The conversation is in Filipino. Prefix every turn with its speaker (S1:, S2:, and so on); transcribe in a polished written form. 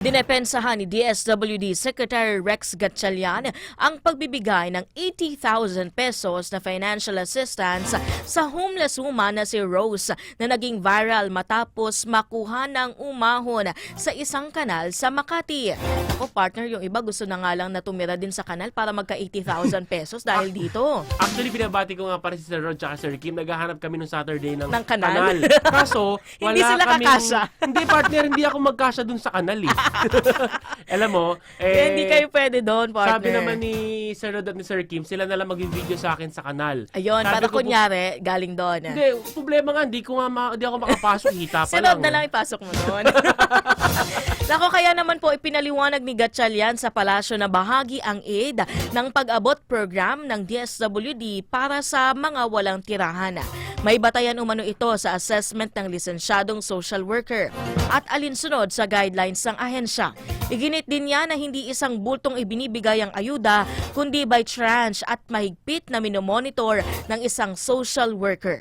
S1: Dinepensahan ni DSWD Secretary Rex Gatchalian ang pagbibigay ng 80,000 pesos na financial assistance sa homeless woman na si Rose na naging viral matapos makuha ng umahon sa isang kanal sa Makati. O partner, yung iba gusto na nga lang na tumira din sa kanal para magka 80,000 pesos dahil dito.
S2: Actually, binabati ko nga para si Sir Rod at Sir Kim. Naghahanap kami nung Saturday ng
S1: kanal.
S2: Kaso, wala
S1: Hindi sila
S2: kaming...
S1: kakasya.
S2: Hindi, partner, hindi ako magkasya dun sa kanal eh. Alam mo,
S1: Hindi kayo pwede doon, partner.
S2: sabi naman ni Sir Rod at ni Sir Kim, sila na lang mag-video sa akin sa kanal.
S1: Ayun,
S2: Sabi
S1: para
S2: ko,
S1: kunyari, galing doon.
S2: Hindi, problema nga, hindi ako makapasok, hita pa
S1: Si
S2: lang.
S1: Rod na lang ipasok mo doon. Nako, kaya naman po ipinaliwanag ni Gatchalian sa palasyo na bahagi ang aid ng pag-abot program ng DSWD para sa mga walang tirahan. May batayan umano ito sa assessment ng lisensyadong social worker at alinsunod sa guidelines ng ahensya. Iginit din niya na hindi isang bultong ibinibigay ang ayuda kundi by tranche at mahigpit na minomonitor ng isang social worker.